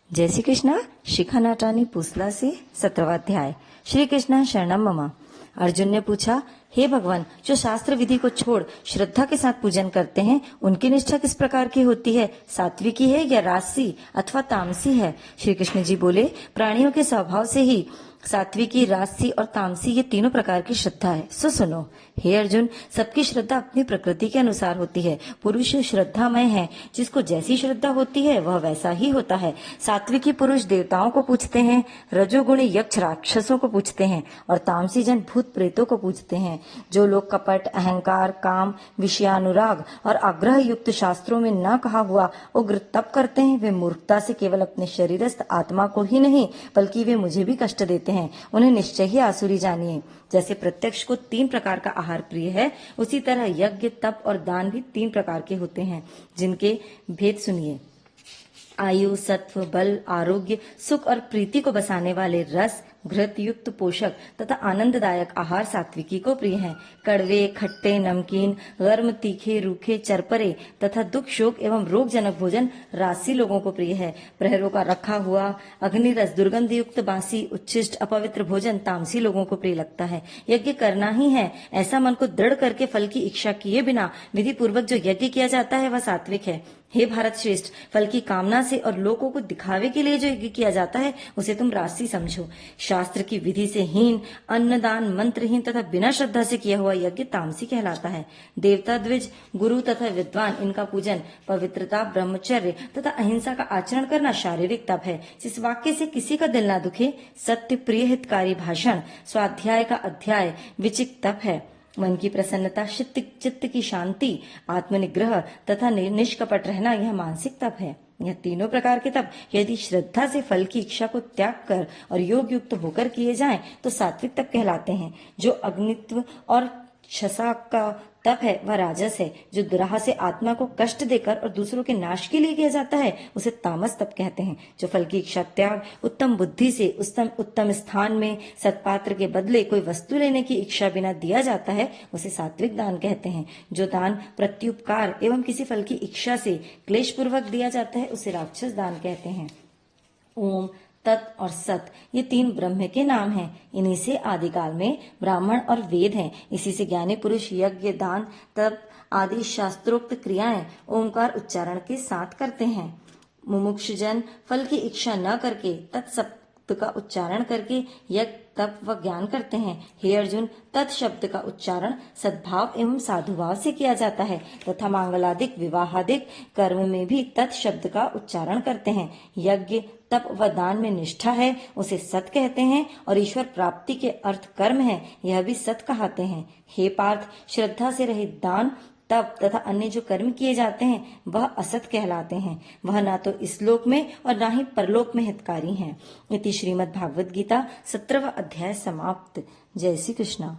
जय श्री कृष्णा। शिखा नाटानी पुसला से 17वां अध्याय। श्री कृष्ण शरणम मम। अर्जुन ने पूछा, हे भगवान, जो शास्त्र विधि को छोड़ श्रद्धा के साथ पूजन करते हैं, उनकी निष्ठा किस प्रकार की होती है? सात्विकी है या राजसी अथवा तामसी है? श्री कृष्ण जी बोले, प्राणियों के स्वभाव से ही सात्विकी, राजसी और तामसी ये तीनों प्रकार की श्रद्धा है। सो सुनो, हे अर्जुन, सबकी श्रद्धा अपनी प्रकृति के अनुसार होती है। पुरुष श्रद्धामय है, जिसको जैसी श्रद्धा होती है वह वैसा ही होता है। सात्विकी पुरुष देवताओं को पूजते हैं, रजोगुणी यक्ष राक्षसों को पूजते हैं और तामसी जन भूत प्रेतों को पूजते हैं। जो लोग कपट, अहंकार, काम, विषयानुराग और आग्रह युक्त शास्त्रों में न कहा हुआ उग्र तप करते हैं, वे मूर्खता से केवल अपने शरीरस्थ आत्मा को ही नहीं बल्कि वे मुझे भी कष्ट देते हैं। उन्हें निश्चय ही आसुरी जानिए। जैसे प्रत्यक्ष को 3 प्रकार का आहार प्रिय है, उसी तरह यज्ञ, तप और दान भी 3 प्रकार के होते हैं, जिनके भेद सुनिए। आयु, सत्व, बल, आरोग्य, सुख और प्रीति को बसाने वाले रस, घृत युक्त पोषक तथा आनंददायक आहार सात्विकी को प्रिय हैं। कड़वे, खट्टे, नमकीन, गर्म, तीखे, रूखे, चरपरे तथा दुख, शोक एवं रोगजनक भोजन राजसी लोगों को प्रिय है। प्रहरों का रखा हुआ अग्निरस, दुर्गंध युक्त बासी, उच्छिष्ट, अपवित्र भोजन तामसी लोगों को प्रिय लगता है। यज्ञ करना ही है, ऐसा मन को दृढ़ करके फल की इच्छा किए बिना विधि पूर्वक जो यज्ञ किया जाता है वह सात्विक है। हे भारत श्रेष्ठ, फल की कामना से और लोगों को दिखावे के लिए जो यज्ञ किया जाता है उसे तुम राजसी समझो। शास्त्र की विधि से हीन, अन्नदान, मंत्रहीन तथा बिना श्रद्धा से किया हुआ यज्ञ तामसी कहलाता है। देवता, द्विज, गुरु तथा विद्वान, इनका पूजन, पवित्रता, ब्रह्मचर्य तथा अहिंसा का आचरण करना शारीरिक तप है। जिस वाक्य से किसी का दिल ना दुखे, सत्य, प्रिय, हितकारी भाषण, स्वाध्याय का अध्याय विचिक तप है। मन की प्रसन्नता, चित्त की शांति, आत्मनिग्रह तथा निष्कपट रहना, यह मानसिक तप है। यह तीनों प्रकार के तप यदि श्रद्धा से फल की इच्छा को त्याग कर और योग युक्त होकर किए जाएं तो सात्विक तप कहलाते हैं। जो अग्नित्व और क्षसा का तप है वह राजस है। जो दुराह से आत्मा को कष्ट देकर और दूसरों के नाश के लिए किया जाता है उसे तामस तप कहते हैं। जो फल की इच्छा त्याग उत्तम बुद्धि से उत्तम स्थान में सत्पात्र के बदले कोई वस्तु लेने की इच्छा बिना दिया जाता है उसे सात्विक दान कहते हैं। जो दान प्रत्युपकार एवं किसी फल की इच्छा से क्लेश पूर्वक दिया जाता है उसे राक्षस दान कहते हैं। ओम, तत् और सत, ये 3 ब्रह्म के नाम हैं। इन्हीं से आदिकाल में ब्राह्मण और वेद हैं। इसी से ज्ञानी पुरुष यज्ञ, दान, तप आदि शास्त्रोक्त क्रियाएं ओंकार उच्चारण के साथ करते हैं। मुमुक्षु जन फल की इच्छा न करके तत्शब्द का उच्चारण करके यज्ञ, तप व ज्ञान करते हैं। हे अर्जुन, तत् शब्द का उच्चारण सद्भाव एवं साधुभाव से किया जाता है तथा मांगलादिक, विवाहादिक कर्म में भी तत् शब्द का उच्चारण करते हैं। यज्ञ, तप व दान में निष्ठा है, उसे सत कहते हैं और ईश्वर प्राप्ति के अर्थ कर्म है, यह भी सत कहते हैं। हे पार्थ, श्रद्धा से रहित दान, तप तथा अन्य जो कर्म किए जाते हैं वह असत कहलाते हैं। वह ना तो इस लोक में और ना ही परलोक में हितकारी हैं। इति श्रीमद् भागवत गीता 17वां अध्याय समाप्त। जय श्री कृष्ण।